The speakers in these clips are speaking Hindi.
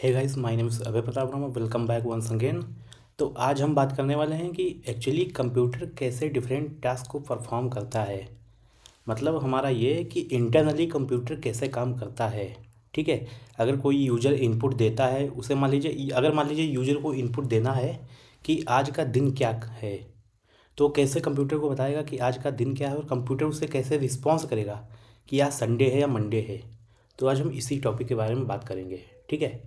Hey guys, my name is Abhay Pratap Verma. Welcome back once again. तो आज हम बात करने वाले हैं कि एक्चुअली कंप्यूटर कैसे डिफरेंट टास्क को परफॉर्म करता है। मतलब हमारा ये है कि इंटरनली कंप्यूटर कैसे काम करता है। ठीक है। अगर कोई यूज़र इनपुट देता है, उसे मान लीजिए, अगर मान लीजिए यूज़र को इनपुट देना है कि आज का दिन क्या है, तो कैसे कंप्यूटर को बताएगा कि आज का दिन क्या है, और कंप्यूटर उसे कैसे रिस्पॉन्स करेगा कि आज संडे है या मंडे है। तो आज हम इसी टॉपिक के बारे में बात करेंगे। ठीक है।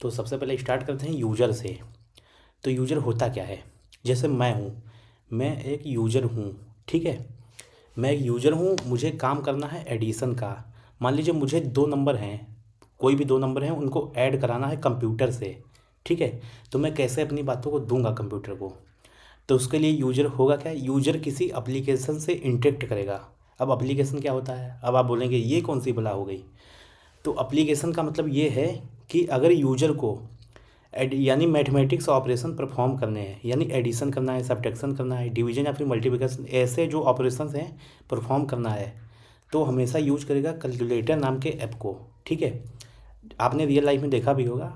तो सबसे पहले स्टार्ट करते हैं यूज़र से। तो यूज़र होता क्या है। जैसे मैं हूँ, मैं एक यूज़र हूँ। ठीक है। मैं एक यूज़र हूँ, मुझे काम करना है एडिशन का। मान लीजिए मुझे दो नंबर हैं, कोई भी दो नंबर हैं, उनको ऐड कराना है कंप्यूटर से। ठीक है। तो मैं कैसे अपनी बातों को दूंगा कंप्यूटर को। तो उसके लिए यूज़र होगा क्या, यूज़र किसी एप्लीकेशन से इंटरेक्ट करेगा। अब एप्लीकेशन क्या होता है, अब आप बोलेंगे ये कौन सी बला हो गई। तो एप्लीकेशन का मतलब ये है कि अगर यूज़र को यानी मैथमेटिक्स ऑपरेशन परफॉर्म करने हैं, यानी एडिशन करना है, सब्ट्रैक्शन करना है, डिवीजन या फिर मल्टीप्लिकेशन, ऐसे जो ऑपरेशंस हैं परफॉर्म करना है, तो हमेशा यूज करेगा कैलकुलेटर नाम के ऐप को। ठीक है। आपने रियल लाइफ में देखा भी होगा।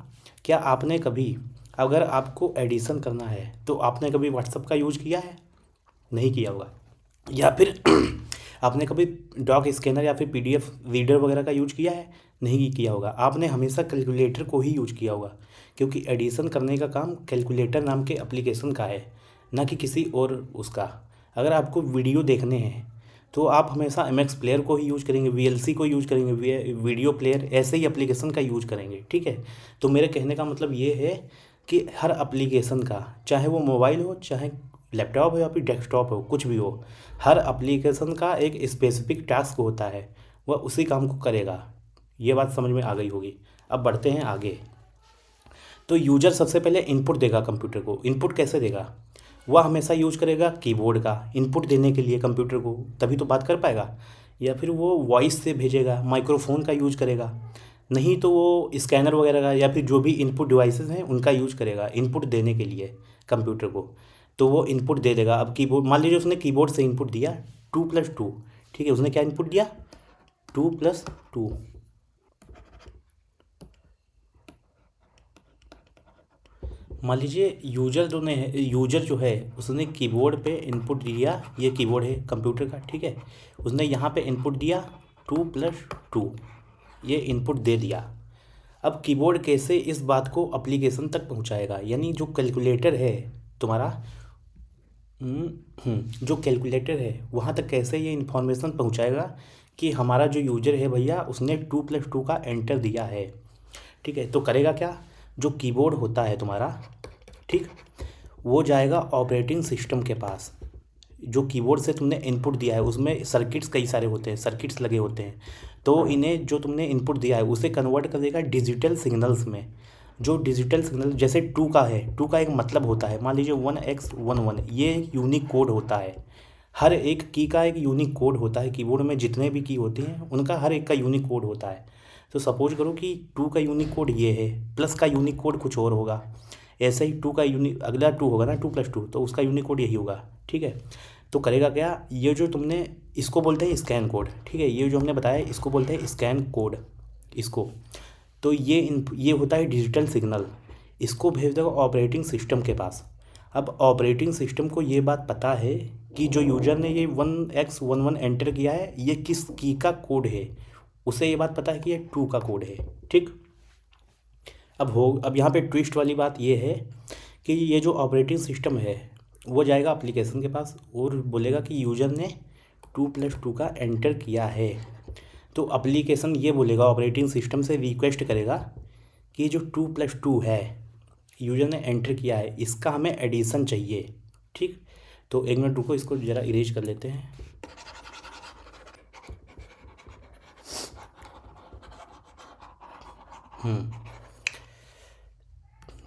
क्या आपने कभी, अगर आपको एडिशन करना है तो आपने कभी व्हाट्सअप का यूज किया है? नहीं किया होगा। या फिर आपने कभी डॉक स्कैनर या फिर पीडीएफ रीडर वगैरह का यूज किया है? नहीं किया होगा। आपने हमेशा कैलकुलेटर को ही यूज किया होगा, क्योंकि एडिशन करने का काम कैलकुलेटर नाम के एप्लीकेशन का है, ना कि किसी और उसका। अगर आपको वीडियो देखने हैं तो आप हमेशा एम एक्स प्लेयर को ही यूज करेंगे, वीएलसी को यूज करेंगे, वीडियो प्लेयर, ऐसे ही एप्लीकेशन का यूज करेंगे। ठीक है। तो मेरे कहने का मतलब ये है कि हर एप्लीकेशन का, चाहे वो मोबाइल हो, चाहे लैपटॉप हो या फिर डेस्कटॉप हो, कुछ भी हो, हर एप्लीकेशन का एक स्पेसिफिक टास्क होता है, वह उसी काम को करेगा। ये बात समझ में आ गई होगी। अब बढ़ते हैं आगे। तो यूजर सबसे पहले इनपुट देगा कंप्यूटर को। इनपुट कैसे देगा? वह हमेशा यूज करेगा कीबोर्ड का इनपुट देने के लिए कंप्यूटर को, तभी तो बात कर पाएगा। या फिर वो वॉइस से भेजेगा, माइक्रोफोन का यूज करेगा। नहीं तो वो स्कैनर वगैरह का या फिर जो भी इनपुट डिवाइसेस हैं उनका यूज करेगा इनपुट देने के लिए कंप्यूटर को। तो वो इनपुट दे देगा। अब कीबोर्ड, मान लीजिए उसने कीबोर्ड से इनपुट दिया 2+2। ठीक है। उसने क्या इनपुट दिया? 2+2। मान लीजिए यूजर जो है उसने कीबोर्ड पे इनपुट दिया, ये कीबोर्ड है कंप्यूटर का। ठीक है। उसने यहाँ पे इनपुट दिया 2+2, ये इनपुट दे दिया। अब कीबोर्ड कैसे इस बात को एप्लीकेशन तक पहुँचाएगा, यानी जो कैलकुलेटर है तुम्हारा, जो कैलकुलेटर है वहाँ तक कैसे ये इन्फॉर्मेशन पहुँचाएगा कि हमारा जो यूजर है भैया उसने 2+2 का एंटर दिया है। ठीक है। तो करेगा क्या, जो कीबोर्ड होता है तुम्हारा, ठीक, वो जाएगा ऑपरेटिंग सिस्टम के पास। जो कीबोर्ड से तुमने इनपुट दिया है उसमें सर्किट्स कई सारे होते हैं, सर्किट्स लगे होते हैं। तो इन्हें, जो तुमने इनपुट दिया है उसे कन्वर्ट कर देगा डिजिटल सिग्नल्स में। जो डिजिटल सिग्नल, जैसे टू का है, टू का एक मतलब होता है, मान लीजिए 1x11, ये एक यूनिक कोड होता है। हर एक की का एक यूनिक कोड होता है। कीबोर्ड में जितने भी की होती हैं उनका हर एक का यूनिक कोड होता है। तो सपोज करो कि टू का यूनिक कोड ये है, प्लस का यूनिक कोड कुछ और होगा। ऐसे ही टू का यूनिक, अगला टू होगा ना, 2+2, तो उसका यूनिक कोड यही होगा। ठीक है। तो करेगा क्या, ये जो तुमने, इसको बोलते हैं स्कैन कोड। ठीक है। ये जो हमने बताया इसको बोलते हैं स्कैन कोड, इसको। तो ये होता है डिजिटल सिग्नल। इसको भेज देगा ऑपरेटिंग सिस्टम के पास। अब ऑपरेटिंग सिस्टम को ये बात पता है कि जो यूजर ने ये 1x11 एंटर किया है ये किस की का कोड है। उसे ये बात पता है कि ये 2 का कोड है। ठीक। अब यहाँ पे ट्विस्ट वाली बात ये है कि ये जो ऑपरेटिंग सिस्टम है वो जाएगा एप्लीकेशन के पास और बोलेगा कि यूजर ने 2+2 का एंटर किया है। तो एप्लीकेशन ये बोलेगा, ऑपरेटिंग सिस्टम से रिक्वेस्ट करेगा कि जो 2+2 है यूजर ने एंटर किया है, इसका हमें एडिशन चाहिए। ठीक। तो एक मिनट रुको, इसको ज़रा इरेज कर लेते हैं।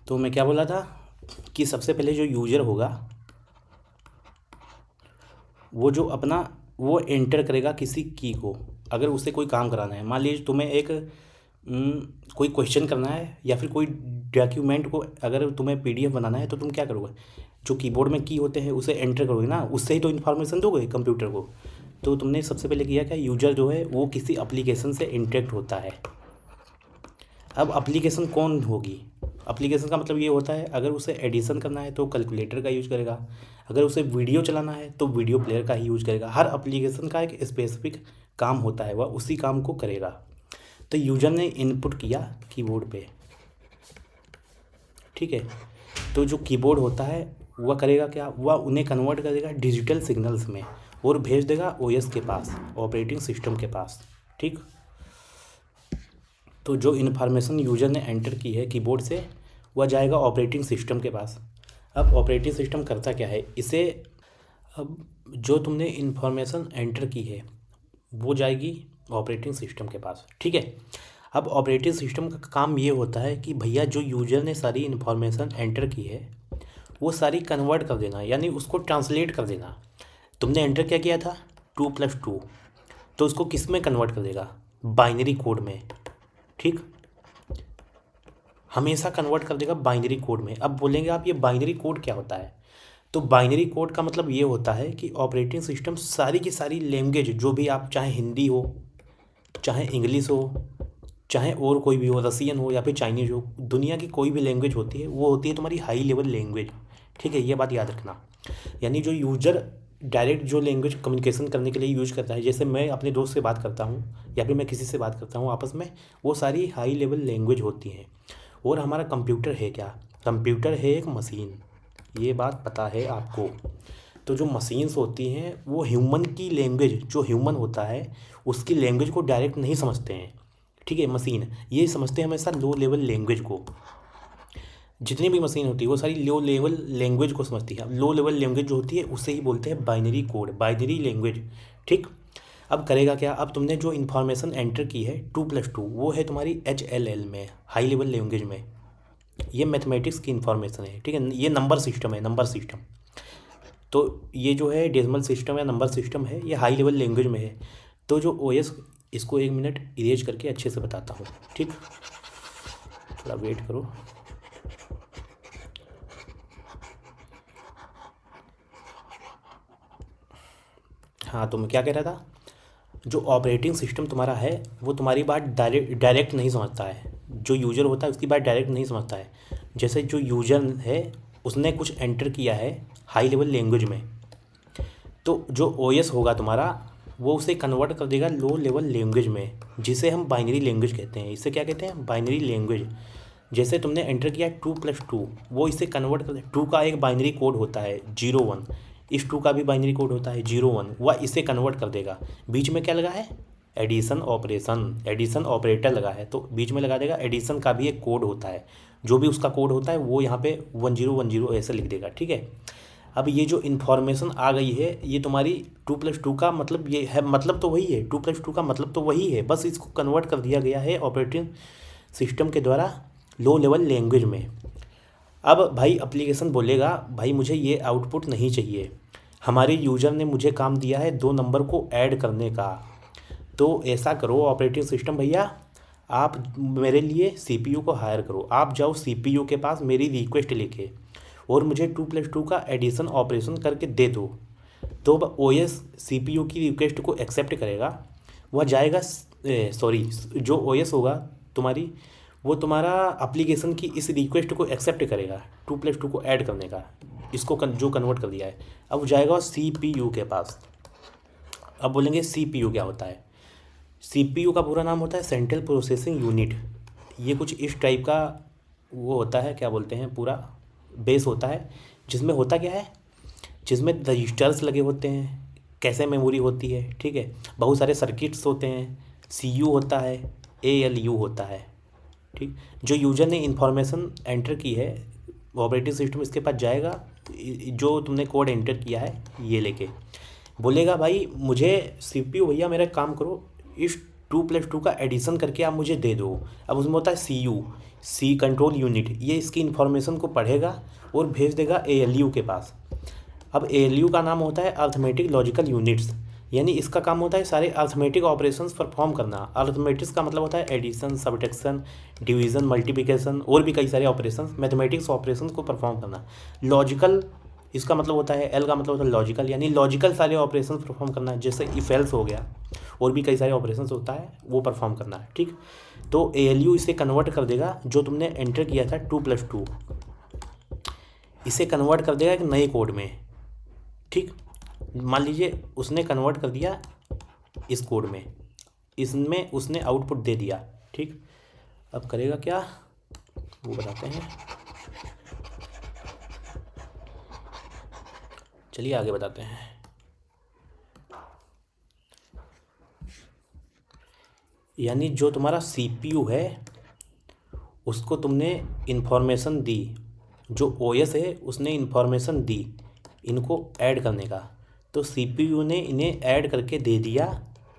तो मैं क्या बोला था कि सबसे पहले जो यूजर होगा वो जो अपना, वो एंटर करेगा किसी की को। अगर उसे कोई काम कराना है, मान लीजिए तुम्हें एक कोई क्वेश्चन करना है या फिर कोई डॉक्यूमेंट को अगर तुम्हें पीडीएफ बनाना है, तो तुम क्या करोगे, जो कीबोर्ड में की होते हैं उसे एंटर करोगे ना, उससे ही तो इन्फॉर्मेशन दोगे कंप्यूटर को। तो तुमने सबसे पहले किया क्या, यूजर जो है वो किसी एप्लीकेशन से इंटरेक्ट होता है। अब एप्लीकेशन कौन होगी? एप्लीकेशन का मतलब ये होता है, अगर उसे एडिशन करना है तो कैलकुलेटर का यूज करेगा, अगर उसे वीडियो चलाना है तो वीडियो प्लेयर का ही यूज करेगा। हर एप्लीकेशन का एक स्पेसिफिक काम होता है, वह उसी काम को करेगा। तो यूजर ने इनपुट किया कीबोर्ड पे, ठीक है, तो जो कीबोर्ड होता है वह करेगा क्या, वह उन्हें कन्वर्ट कर देगा डिजिटल सिग्नल्स में और भेज देगा ओएस के पास, ऑपरेटिंग सिस्टम के पास, ठीक। तो जो इन्फॉर्मेशन यूजर ने एंटर की है कीबोर्ड से, वह जाएगा ऑपरेटिंग सिस्टम के पास। अब ऑपरेटिंग सिस्टम करता क्या है इसे, अब जो तुमने इन्फॉर्मेशन एंटर की है वो जाएगी ऑपरेटिंग सिस्टम के पास, ठीक है। अब ऑपरेटिंग सिस्टम का काम ये होता है कि भैया जो यूजर ने सारी इन्फॉर्मेशन एंटर की है वो सारी कन्वर्ट कर देना, यानी उसको ट्रांसलेट कर देना। तुमने एंटर क्या किया था 2+2, तो उसको किस में कन्वर्ट कर देगा, बाइनरी कोड में, ठीक, हमेशा कन्वर्ट कर देगा बाइनरी कोड में। अब बोलेंगे आप ये बाइनरी कोड क्या होता है, तो बाइनरी कोड का मतलब ये होता है कि ऑपरेटिंग सिस्टम सारी की सारी लैंग्वेज जो भी आप, चाहे हिंदी हो, चाहे इंग्लिश हो, चाहे और कोई भी हो, रसियन हो या फिर चाइनीज हो, दुनिया की कोई भी लैंग्वेज होती है वो होती है तुम्हारी हाई लेवल लैंग्वेज, ठीक है, ये बात याद रखना। यानी जो यूजर डायरेक्ट जो लैंग्वेज कम्युनिकेशन करने के लिए यूज करता है, जैसे मैं अपने दोस्त से बात करता हूँ या फिर मैं किसी से बात करता हूँ आपस में, वो सारी हाई लेवल लैंग्वेज होती हैं। और हमारा कंप्यूटर है क्या, कंप्यूटर है एक मशीन, ये बात पता है आपको। तो जो मशीन्स होती हैं वो ह्यूमन की लैंग्वेज, जो ह्यूमन होता है उसकी लैंग्वेज को डायरेक्ट नहीं समझते हैं, ठीक है। मशीन ये समझते हैं हमेशा लो लेवल लैंग्वेज को, जितनी भी मशीन होती है वो सारी लो लेवल लैंग्वेज को समझती है। अब लो लेवल लैंग्वेज जो होती है उसे ही बोलते हैं बाइनरी कोड, बाइनरी लैंग्वेज, ठीक। अब करेगा क्या, अब तुमने जो इन्फॉर्मेशन एंटर की है 2+2 वो है तुम्हारी HLL में, हाई लेवल लैंग्वेज में, ये मैथमेटिक्स की इन्फॉर्मेशन है, ठीक है। ये नंबर सिस्टम है, नंबर सिस्टम, तो ये जो है डेसिमल सिस्टम या नंबर सिस्टम है, ये हाई लेवल लैंग्वेज में है। तो जो ओएस, इसको 1 मिनट इरेज करके अच्छे से बताता हूँ, ठीक, थोड़ा वेट करो। हाँ, तो मैं क्या कह रहा था, जो ऑपरेटिंग सिस्टम तुम्हारा है वो तुम्हारी बात डायरेक्ट नहीं समझता है, जो यूज़र होता है उसकी बात डायरेक्ट नहीं समझता है। जैसे जो यूज़र है उसने कुछ एंटर किया है हाई लेवल लैंग्वेज में, तो जो ओएस होगा तुम्हारा वो उसे कन्वर्ट कर देगा लो लेवल लैंग्वेज में, जिसे हम बाइनरी लैंग्वेज कहते हैं। इसे क्या कहते हैं, बाइनरी लैंग्वेज। जैसे तुमने एंटर किया 2+2, वो इसे कन्वर्ट कर, 2 का एक बाइनरी कोड होता है 0-1, इस 2 का भी बाइनरी कोड होता है 0-1, वह इसे कन्वर्ट कर देगा। बीच में क्या लगा है, एडिशन ऑपरेशन, एडिशन ऑपरेटर लगा है, तो बीच में लगा देगा एडिशन का भी एक कोड होता है, जो भी उसका कोड होता है वो यहाँ पे 1010 ऐसे लिख देगा, ठीक है। अब ये जो इन्फॉर्मेशन आ गई है ये तुम्हारी 2+2 का मतलब ये है, मतलब तो वही है, 2+2 का मतलब तो वही है, बस इसको कन्वर्ट कर दिया गया है ऑपरेटिंग सिस्टम के द्वारा लो लेवल लैंग्वेज में। अब भाई एप्लीकेशन बोलेगा भाई मुझे ये आउटपुट नहीं चाहिए, हमारे यूज़र ने मुझे काम दिया है 2 नंबर को ऐड करने का, तो ऐसा करो ऑपरेटिंग सिस्टम भैया, आप मेरे लिए सीपीयू को हायर करो, आप जाओ सीपीयू के पास मेरी रिक्वेस्ट लेके और मुझे 2+2 का एडिशन ऑपरेशन करके दे दो। तो ओएस सीपीयू की रिक्वेस्ट को एक्सेप्ट करेगा, वह जाएगा, सॉरी, जो ओएस होगा तुम्हारी, वो तुम्हारा एप्लीकेशन की इस रिक्वेस्ट को एक्सेप्ट करेगा 2+2 को ऐड करने का, इसको जो कन्वर्ट कर दिया है। अब वो जाएगा सीपीयू के पास। अब बोलेंगे सीपीयू क्या होता है, सीपीयू का पूरा नाम होता है सेंट्रल प्रोसेसिंग यूनिट। ये कुछ इस टाइप का वो होता है, क्या बोलते हैं, पूरा बेस होता है, जिसमें होता क्या है, जिसमें रजिस्टर्स लगे होते हैं, कैसे मेमोरी होती है, ठीक है, बहुत सारे सर्किट्स होते हैं, सीयू होता है, एएलयू होता है, ठीक। जो यूजर ने इन्फॉर्मेशन एंटर की है ऑपरेटिंग सिस्टम इसके पास जाएगा, जो तुमने कोड एंटर किया है ये लेके बोलेगा भाई मुझे सीपीयू भैया मेरा काम करो, इस 2+2 का एडिशन करके आप मुझे दे दो। अब उसमें होता है सीयू, सी कंट्रोल यूनिट, ये इसकी इन्फॉर्मेशन को पढ़ेगा और भेज देगा एएलयू के पास। अब एएलयू का नाम होता है अर्थमेटिक लॉजिकल यूनिट्स, यानी इसका काम होता है सारे अर्थमेटिक ऑपरेशंस परफॉर्म करना। अर्थमेटिक्स का मतलब होता है एडिशन, सब्ट्रैक्शन, डिवीज़न, मल्टीप्लिकेशन और भी कई सारे ऑपरेशंस, मैथमेटिक्स ऑपरेशंस को परफॉर्म करना। लॉजिकल इसका मतलब होता है, एल का मतलब होता है लॉजिकल, यानी लॉजिकल सारे ऑपरेशंस परफॉर्म करना है, जैसे इफ एल्स हो गया, और भी कई सारे ऑपरेशंस होता है वो परफॉर्म करना है, ठीक। तो ALU इसे कन्वर्ट कर देगा, जो तुमने एंटर किया था 2+2 इसे कन्वर्ट कर देगा एक नए कोड में। ठीक, मान लीजिए उसने कन्वर्ट कर दिया इस कोड में, इसमें उसने आउटपुट दे दिया। ठीक, अब करेगा क्या वो बताते हैं, चलिए आगे बताते हैं। यानी जो तुम्हारा CPU है उसको तुमने इन्फॉर्मेशन दी, जो OS है उसने इन्फॉर्मेशन दी इनको ऐड करने का, तो CPU ने इन्हें ऐड करके दे दिया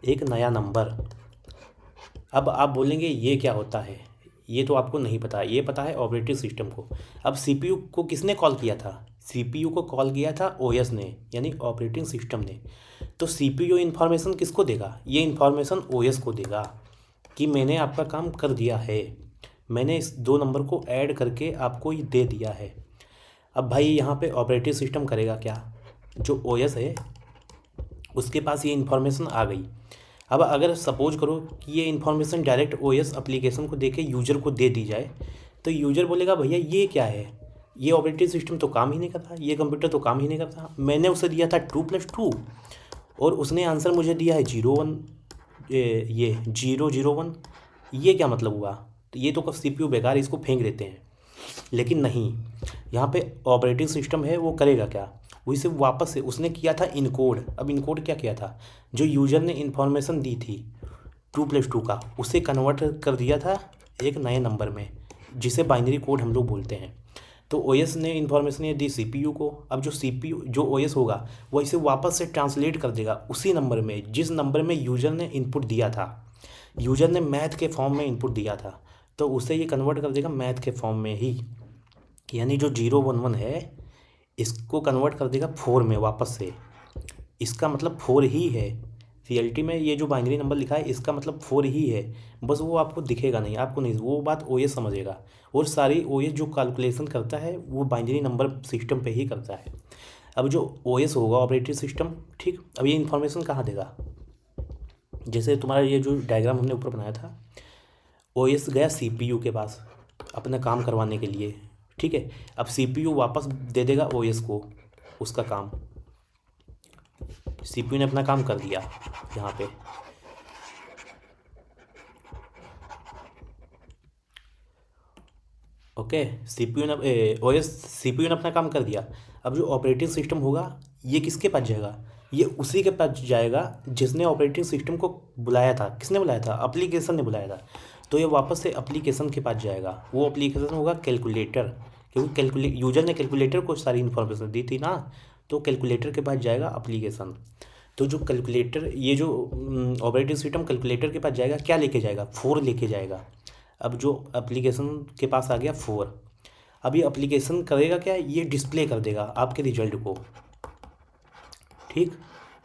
एक नया नंबर। अब आप बोलेंगे ये क्या होता है, ये तो आपको नहीं पता, ये पता है ऑपरेटिंग सिस्टम को। अब CPU को किसने कॉल किया था, CPU को कॉल किया था OS ने, यानी ऑपरेटिंग सिस्टम ने। तो CPU इन्फॉर्मेशन किसको देगा, ये इन्फॉर्मेशन OS को देगा कि मैंने आपका काम कर दिया है, मैंने इस 2 नंबर को ऐड करके आपको ये दे दिया है। अब भाई यहाँ पे ऑपरेटिंग सिस्टम करेगा क्या, जो OS है उसके पास ये इन्फॉर्मेशन आ गई। अब अगर सपोज करो कि ये इन्फॉर्मेशन डायरेक्ट OS एप्लीकेशन को देके यूज़र को दे दी जाए, तो यूज़र बोलेगा भैया ये क्या है, ये ऑपरेटिंग सिस्टम तो काम ही नहीं करता, ये कंप्यूटर तो काम ही नहीं करता, मैंने उसे दिया था 2+2 और उसने आंसर मुझे दिया है 0 1, ये क्या मतलब हुआ, तो ये तो CPU बेकार, इसको फेंक देते हैं। लेकिन नहीं, यहाँ पे ऑपरेटिंग सिस्टम है वो करेगा क्या, वो इसे वापस से उसने किया था इनकोड। अब इनकोड क्या किया था, जो यूज़र ने इन्फॉर्मेशन दी थी 2+2 का उसे कन्वर्ट कर दिया था एक नए नंबर में, जिसे बाइनरी कोड हम लोग बोलते हैं। तो OS ने इन्फॉर्मेशन ये दी CPU को। अब जो CPU जो OS होगा वो इसे वापस से ट्रांसलेट कर देगा उसी नंबर में जिस नंबर में यूज़र ने इनपुट दिया था। यूज़र ने मैथ के फॉर्म में इनपुट दिया था, तो उसे ये कन्वर्ट कर देगा मैथ के फॉर्म में ही, यानी जो 0 1 1 है इसको कन्वर्ट कर देगा 4 में वापस से। इसका मतलब 4 ही है, रियलिटी में ये जो बाइनरी नंबर लिखा है इसका मतलब 4 ही है, बस वो आपको दिखेगा नहीं, आपको नहीं, वो बात OS समझेगा। और सारी OS जो कैलकुलेशन करता है वो बाइनरी नंबर सिस्टम पे ही करता है। अब जो OS होगा ऑपरेटिंग सिस्टम, ठीक, अब ये इन्फॉर्मेशन कहाँ देगा, जैसे तुम्हारा ये जो डायग्राम हमने ऊपर बनाया था, OS गया CPU के पास अपना काम करवाने के लिए। ठीक है, अब CPU वापस दे देगा OS को उसका काम, CPU ने अपना काम कर दिया यहाँ पे। ओके, CPU ने अपना काम कर दिया। अब जो ऑपरेटिंग सिस्टम होगा ये किसके पास जाएगा, ये उसी के पास जाएगा जिसने ऑपरेटिंग सिस्टम को बुलाया था। किसने बुलाया था, एप्लीकेशन ने बुलाया था, तो ये वापस से एप्लीकेशन के पास जाएगा। वो एप्लीकेशन होगा कैलकुलेटर, क्योंकि यूजर ने कैलकुलेटर को सारी इन्फॉर्मेशन दी थी ना, तो कैलकुलेटर के पास जाएगा एप्लीकेशन। तो जो कैलकुलेटर, ये जो ऑपरेटिंग सिस्टम कैलकुलेटर के पास जाएगा, क्या लेके जाएगा, 4 लेके जाएगा। अब जो एप्लीकेशन के पास आ गया 4, अब ये एप्लीकेशन करेगा क्या, ये डिस्प्ले कर देगा आपके रिजल्ट को। ठीक,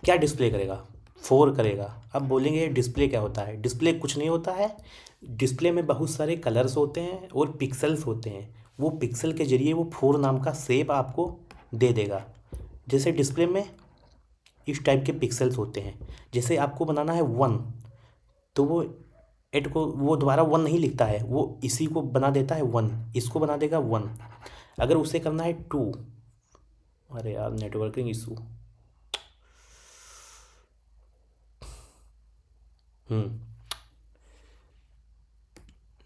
क्या डिस्प्ले करेगा, 4 करेगा। अब बोलेंगे डिस्प्ले क्या होता है, डिस्प्ले कुछ नहीं होता है, डिस्प्ले में बहुत सारे कलर्स होते हैं और पिक्सल्स होते हैं, वो पिक्सल के जरिए वो 4 नाम का शेप आपको दे देगा। जैसे डिस्प्ले में इस टाइप के पिक्सल्स होते हैं, जैसे आपको बनाना है 1, तो वो 8 को वो दोबारा 1 नहीं लिखता है, वो इसी को बना देता है 1, इसको बना देगा 1। अगर उसे करना है 2, अरे यार नेटवर्किंग इशू,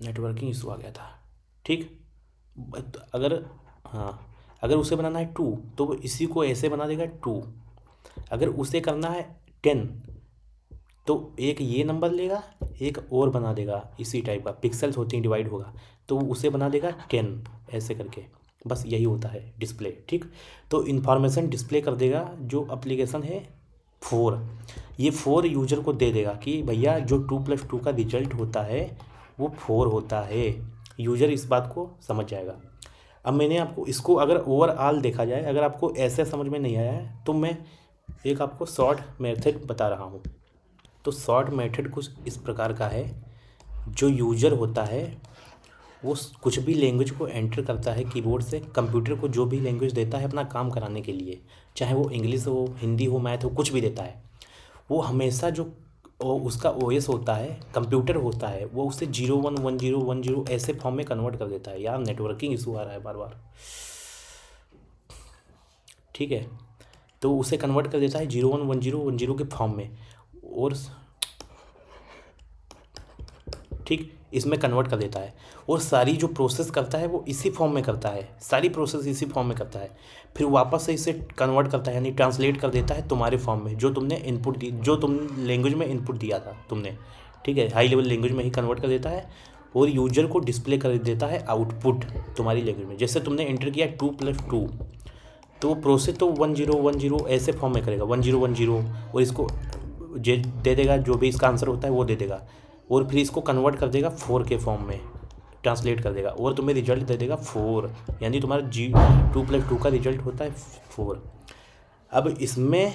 नेटवर्किंग इशू आ गया था। ठीक, अगर, हाँ, अगर उसे बनाना है 2 तो वो इसी को ऐसे बना देगा 2। अगर उसे करना है 10 तो एक ये नंबर लेगा, एक और बना देगा इसी टाइप का, पिक्सल्स होते हैं, डिवाइड होगा, तो उसे बना देगा 10 ऐसे करके। बस यही होता है डिस्प्ले। ठीक, तो इन्फॉर्मेशन डिस्प्ले कर देगा जो एप्लीकेशन है 4, ये 4 यूजर को दे देगा कि भैया जो 2+2 का रिजल्ट होता है वो 4 होता है। यूजर इस बात को समझ जाएगा। अब मैंने आपको इसको अगर ओवरऑल देखा जाए, अगर आपको ऐसे समझ में नहीं आया है तो मैं एक आपको शॉर्ट मेथड बता रहा हूँ। तो शॉर्ट मेथड कुछ इस प्रकार का है, जो यूजर होता है वो कुछ भी लैंग्वेज को एंटर करता है कीबोर्ड से, कंप्यूटर को जो भी लैंग्वेज देता है अपना काम कराने के लिए, चाहे वो इंग्लिश हो, हिंदी हो, मैथ हो, कुछ भी देता है, वो हमेशा जो और उसका ओएस होता है, कंप्यूटर होता है, वो उसे 011010 ऐसे फॉर्म में कन्वर्ट कर देता है। यार नेटवर्किंग इशू आ रहा है बार बार, ठीक है। तो उसे कन्वर्ट कर देता है 011010 के फॉर्म में, और ठीक इसमें कन्वर्ट कर देता है। और सारी जो प्रोसेस करता है वो इसी फॉर्म में करता है, सारी प्रोसेस इसी फॉर्म में करता है। फिर वापस से इसे कन्वर्ट करता है, यानी ट्रांसलेट कर देता है तुम्हारे फॉर्म में, जो तुमने इनपुट दी, जो तुम लैंग्वेज में इनपुट दिया था तुमने, ठीक है, हाई लेवल लैंग्वेज में ही कन्वर्ट कर देता है। और यूजर को डिस्प्ले कर देता है आउटपुट तुम्हारी लैंग्वेज में। जैसे तुमने एंटर किया 2+2, तो वो प्रोसेस तो 1010 ऐसे फॉर्म में करेगा, 1010, और इसको दे देगा, जो भी इसका आंसर होता है वो दे देगा, और फिर इसको कन्वर्ट कर देगा 4 के फॉर्म में, ट्रांसलेट कर देगा, और तुम्हें रिजल्ट दे देगा 4, यानी तुम्हारा 2+2 का रिजल्ट होता है 4। अब इसमें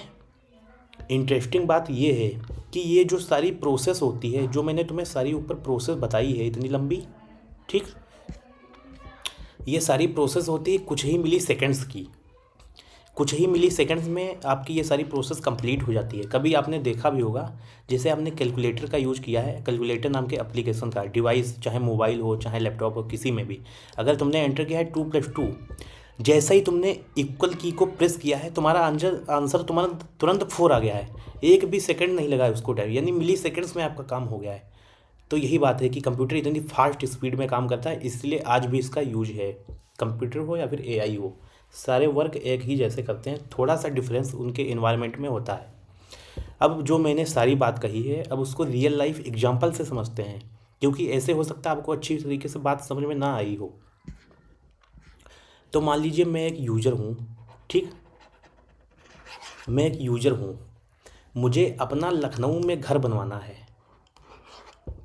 इंटरेस्टिंग बात ये है कि ये जो सारी प्रोसेस होती है, जो मैंने तुम्हें सारी ऊपर प्रोसेस बताई है इतनी लंबी, ठीक, ये सारी प्रोसेस होती है कुछ ही मिली सेकेंड्स की। कुछ ही मिली सेकेंड्स में आपकी ये सारी प्रोसेस कंप्लीट हो जाती है। कभी आपने देखा भी होगा, जैसे आपने कैलकुलेटर का यूज़ किया है, कैलकुलेटर नाम के एप्लीकेशन का, डिवाइस चाहे मोबाइल हो चाहे लैपटॉप हो, किसी में भी अगर तुमने एंटर किया है 2+2, जैसा ही तुमने इक्वल की को प्रेस किया है, तुम्हारा आंसर तुम्हारा तुरंत 4 आ गया है। एक भी सेकंड नहीं लगा है उसको टाइम, यानी मिली सेकेंड्स में आपका काम हो गया है। तो यही बात है कि कंप्यूटर इतनी फास्ट स्पीड में काम करता है, इसलिए आज भी इसका यूज है। कंप्यूटर हो या फिर एआई हो, सारे वर्क एक ही जैसे करते हैं, थोड़ा सा डिफरेंस उनके इन्वायरमेंट में होता है। अब जो मैंने सारी बात कही है, अब उसको रियल लाइफ एग्जांपल से समझते हैं, क्योंकि ऐसे हो सकता है आपको अच्छी तरीके से बात समझ में ना आई हो। तो मान लीजिए मैं एक यूज़र हूँ, ठीक, मैं एक यूज़र हूँ, मुझे अपना लखनऊ में घर बनवाना है।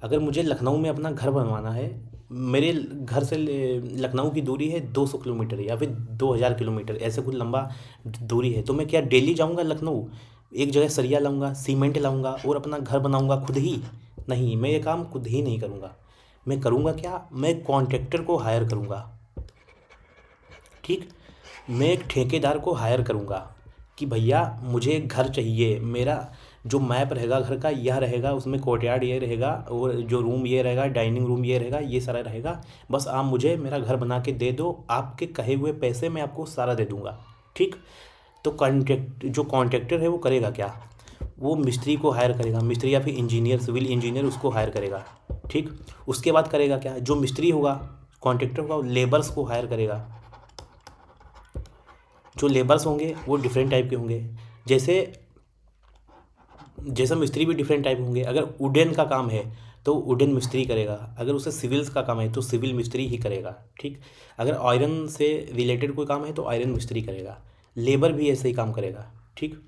अगर मुझे लखनऊ में अपना घर बनवाना है, मेरे घर से लखनऊ की दूरी है 200 किलोमीटर या फिर 2000 किलोमीटर, ऐसे कुछ लंबा दूरी है। तो मैं क्या डेली जाऊंगा लखनऊ, एक जगह सरिया लाऊंगा, सीमेंट लाऊंगा और अपना घर बनाऊंगा खुद ही? नहीं, मैं ये काम खुद ही नहीं करूंगा। मैं करूंगा क्या, मैं कॉन्ट्रैक्टर को हायर करूंगा, ठीक, मैं एक ठेकेदार को हायर करूंगा कि भैया मुझे एक घर चाहिए, मेरा जो मैप रहेगा घर का यह रहेगा, उसमें कोर्टयार्ड ये रहेगा, और जो रूम ये रहेगा, डाइनिंग रूम ये रहेगा, ये सारा रहेगा, बस आप मुझे मेरा घर बना के दे दो, आपके कहे हुए पैसे मैं आपको सारा दे दूंगा, ठीक। तो जो कॉन्ट्रैक्टर है वो करेगा क्या, वो मिस्त्री को हायर करेगा, मिस्त्री या फिर इंजीनियर, सिविल इंजीनियर उसको हायर करेगा, ठीक। उसके बाद करेगा क्या, जो मिस्त्री होगा, कॉन्ट्रैक्टर होगा, लेबर्स को हायर करेगा। जो लेबर्स होंगे वो डिफरेंट टाइप के होंगे, जैसे जैसे मिस्त्री भी डिफरेंट टाइप होंगे। अगर वुडन का काम है तो वुडन मिस्त्री करेगा, अगर उसे सिविल्स का काम है तो सिविल मिस्त्री ही करेगा, ठीक। अगर आयरन से रिलेटेड कोई काम है तो आयरन मिस्त्री करेगा, लेबर भी ऐसे ही काम करेगा, ठीक।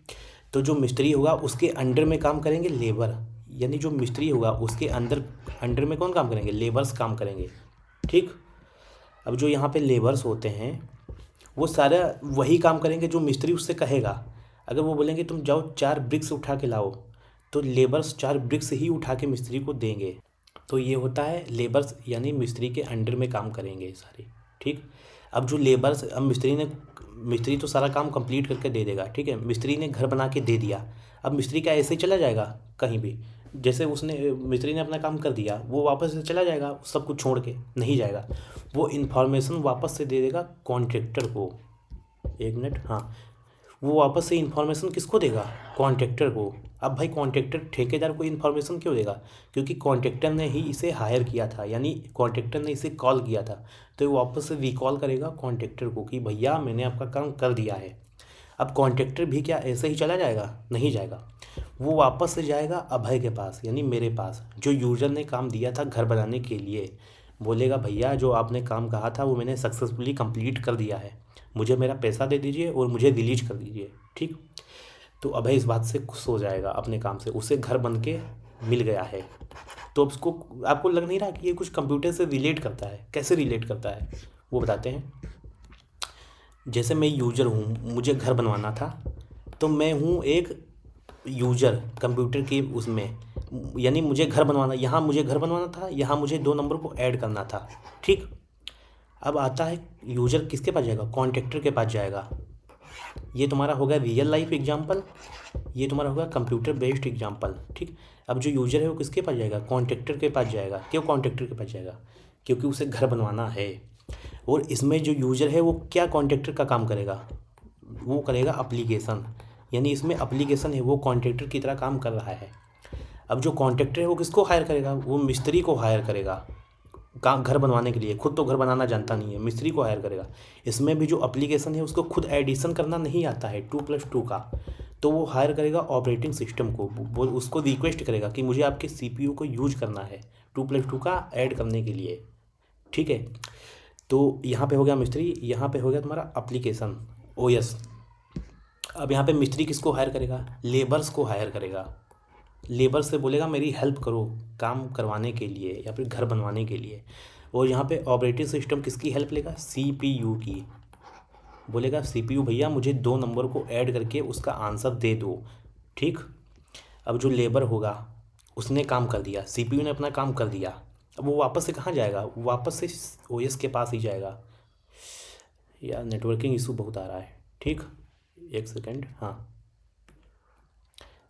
तो जो मिस्त्री होगा उसके अंडर में काम करेंगे लेबर, यानी जो मिस्त्री होगा उसके अंडर में कौन काम करेंगे, लेबर्स काम करेंगे, ठीक। अब जो यहाँ पे लेबर्स होते हैं वो सारा वही काम करेंगे जो मिस्त्री उससे कहेगा। अगर वो बोलेंगे तुम जाओ 4 ब्रिक्स उठा के लाओ, तो लेबर्स 4 ब्रिक्स ही उठा के मिस्त्री को देंगे। तो ये होता है लेबर्स, यानी मिस्त्री के अंडर में काम करेंगे सारे, ठीक। अब जो लेबर्स, अब मिस्त्री तो सारा काम कंप्लीट करके दे देगा, ठीक है, मिस्त्री ने घर बना के दे दिया। अब मिस्त्री क्या ऐसे ही चला जाएगा कहीं भी, जैसे मिस्त्री ने अपना काम कर दिया, वो वापस से चला जाएगा सब कुछ छोड़ के? नहीं जाएगा, वो इन्फॉर्मेशन वापस से दे देगा कॉन्ट्रैक्टर को। एक मिनट, हाँ, वो वापस से इन्फॉर्मेशन किसको देगा, कॉन्ट्रैक्टर को। अब भाई कॉन्ट्रैक्टर ठेकेदार को इन्फॉर्मेशन क्यों देगा, क्योंकि कॉन्ट्रैक्टर ने ही इसे हायर किया था, यानी कॉन्ट्रैक्टर ने इसे कॉल किया था, तो वो वापस से रिकॉल करेगा कॉन्ट्रैक्टर को कि भैया मैंने आपका काम कर दिया है। अब कॉन्ट्रैक्टर भी क्या ऐसे ही चला जाएगा? नहीं जाएगा, वो वापस से जाएगा अभय के पास, यानी मेरे पास, जो यूज़र ने काम दिया था घर बनाने के लिए। बोलेगा भैया जो आपने काम कहा था वो मैंने सक्सेसफुली कंप्लीट कर दिया है, मुझे मेरा पैसा दे दीजिए और मुझे रिलीज कर दीजिए, ठीक। तो अभय इस बात से खुश हो जाएगा अपने काम से, उसे घर बन के मिल गया है। तो उसको, आपको लग नहीं रहा कि ये कुछ कंप्यूटर से रिलेट करता है? कैसे रिलेट करता है वो बताते हैं। जैसे मैं यूज़र हूँ, मुझे घर बनवाना था, तो मैं हूँ एक यूज़र कंप्यूटर की उसमें, यानी मुझे घर बनवाना, यहाँ मुझे घर बनवाना था, यहाँ मुझे 2 नंबर को ऐड करना था, ठीक। अब आता है यूज़र किसके पास जाएगा, कॉन्ट्रैक्टर के पास जाएगा, ये तुम्हारा होगा रियल लाइफ एग्जाम्पल, ये तुम्हारा होगा कंप्यूटर बेस्ड एग्जाम्पल। ठीक, अब जो यूजर है वो किसके पास जाएगा? कॉन्ट्रैक्टर के पास जाएगा। क्यों कॉन्ट्रैक्टर के पास जाएगा? क्योंकि उसे घर बनवाना है। और इसमें जो यूजर है वो क्या कॉन्ट्रैक्टर का काम करेगा? वो करेगा अप्लीकेशन, यानी इसमें अप्लीकेशन है वो कॉन्ट्रैक्टर की तरह काम कर रहा है। अब जो कॉन्ट्रैक्टर है वो किसको हायर करेगा? वो मिस्त्री को हायर करेगा काम घर बनवाने के लिए। खुद तो घर बनाना जानता नहीं है, मिस्त्री को हायर करेगा। इसमें भी जो एप्लीकेशन है उसको खुद एडिशन करना नहीं आता है 2+2 का, तो वो हायर करेगा ऑपरेटिंग सिस्टम को। वो उसको रिक्वेस्ट करेगा कि मुझे आपके CPU को यूज करना है 2+2 का ऐड करने के लिए। ठीक है, तो यहाँ पे हो गया मिस्त्री, यहाँ पे हो गया तुम्हारा एप्लीकेशन OS। अब यहाँ पे मिस्त्री किसको हायर करेगा? लेबर्स को हायर करेगा। लेबर से बोलेगा मेरी हेल्प करो काम करवाने के लिए या फिर घर बनवाने के लिए। और यहाँ पे ऑपरेटिंग सिस्टम किसकी हेल्प लेगा? CPU की। बोलेगा CPU भैया मुझे 2 नंबर को ऐड करके उसका आंसर दे दो। ठीक, अब जो लेबर होगा उसने काम कर दिया, CPU ने अपना काम कर दिया। अब वो वापस से कहाँ जाएगा? वापस से OS के पास ही जाएगा। यार नेटवर्किंग इशू बहुत आ रहा है। ठीक, एक सेकेंड। हाँ,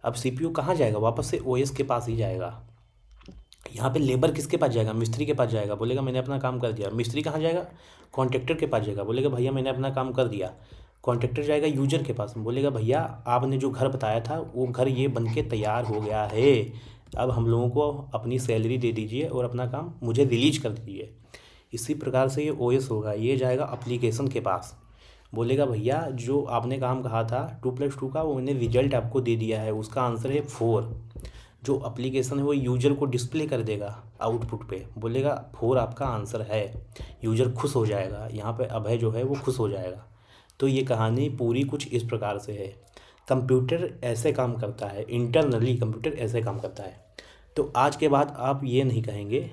अब CPU कहाँ जाएगा? वापस से OS के पास ही जाएगा। यहाँ पे लेबर किसके पास जाएगा? मिस्त्री के पास जाएगा। बोलेगा मैंने अपना काम कर दिया। मिस्त्री कहाँ जाएगा? कॉन्ट्रैक्टर के पास जाएगा। बोलेगा भैया मैंने अपना काम कर दिया। कॉन्ट्रैक्टर जाएगा यूजर के पास, बोलेगा भैया आपने जो घर बताया था वो घर ये बन के तैयार हो गया है, अब हम लोगों को अपनी सैलरी दे दीजिए और अपना काम मुझे रिलीज कर दीजिए। इसी प्रकार से ये OS होगा, ये जाएगा एप्लीकेशन के पास। बोलेगा भैया जो आपने काम कहा था 2+2 का वो मैंने रिजल्ट आपको दे दिया है, उसका आंसर है 4। जो एप्लीकेशन है वो यूजर को डिस्प्ले कर देगा आउटपुट पे। बोलेगा 4 आपका आंसर है। यूजर खुश हो जाएगा, यहाँ पे अभय जो है वो खुश हो जाएगा। तो ये कहानी पूरी कुछ इस प्रकार से है। कंप्यूटर ऐसे काम करता है, इंटरनली कंप्यूटर ऐसे काम करता है। तो आज के बाद आप ये नहीं कहेंगे,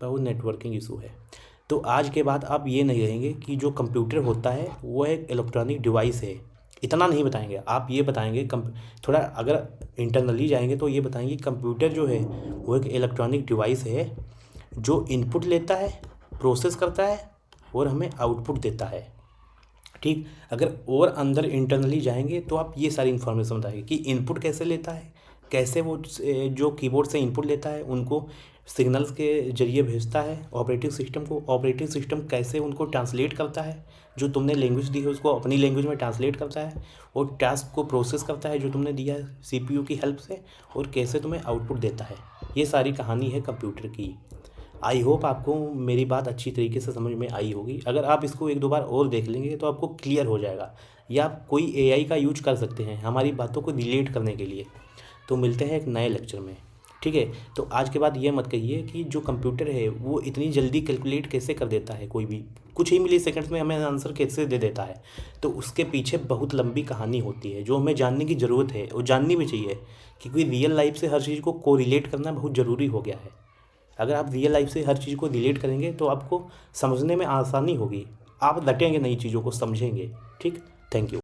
बहुत नेटवर्किंग इशू है, तो आज के बाद आप ये नहीं कहेंगे कि जो कंप्यूटर होता है वो एक इलेक्ट्रॉनिक डिवाइस है। इतना नहीं बताएंगे, आप ये बताएंगे थोड़ा अगर इंटरनली जाएंगे तो ये बताएंगे कंप्यूटर जो है वो एक इलेक्ट्रॉनिक डिवाइस है जो इनपुट लेता है, प्रोसेस करता है और हमें आउटपुट देता है। ठीक, अगर और अंदर इंटरनली जाएंगे तो आप ये सारी इन्फॉर्मेशन बताएंगे कि इनपुट कैसे लेता है, कैसे वो जो कीबोर्ड से इनपुट लेता है उनको सिग्नल्स के जरिए भेजता है ऑपरेटिंग सिस्टम को, ऑपरेटिंग सिस्टम कैसे उनको ट्रांसलेट करता है, जो तुमने लैंग्वेज दी है उसको अपनी लैंग्वेज में ट्रांसलेट करता है और टास्क को प्रोसेस करता है जो तुमने दिया है CPU की हेल्प से, और कैसे तुम्हें आउटपुट देता है। ये सारी कहानी है कंप्यूटर की। आई होप आपको मेरी बात अच्छी तरीके से समझ में आई होगी। अगर आप इसको 1-2 बार और देख लेंगे तो आपको क्लियर हो जाएगा, या आप कोई AI का यूज कर सकते हैं हमारी बातों को रिलेट करने के लिए। तो मिलते हैं एक नए लेक्चर में। ठीक है, तो आज के बाद ये मत कहिए कि जो कंप्यूटर है वो इतनी जल्दी कैलकुलेट कैसे कर देता है, कोई भी कुछ ही मिली सेकंड्स में हमें आंसर कैसे दे देता है। तो उसके पीछे बहुत लंबी कहानी होती है जो हमें जानने की ज़रूरत है और जाननी भी चाहिए, क्योंकि रियल लाइफ से हर चीज़ को कोरिलेट करना बहुत ज़रूरी हो गया है। अगर आप रियल लाइफ से हर चीज़ को रिलेट करेंगे तो आपको समझने में आसानी होगी, आप रटेंगे नई चीज़ों को, समझेंगे। ठीक, थैंक यू।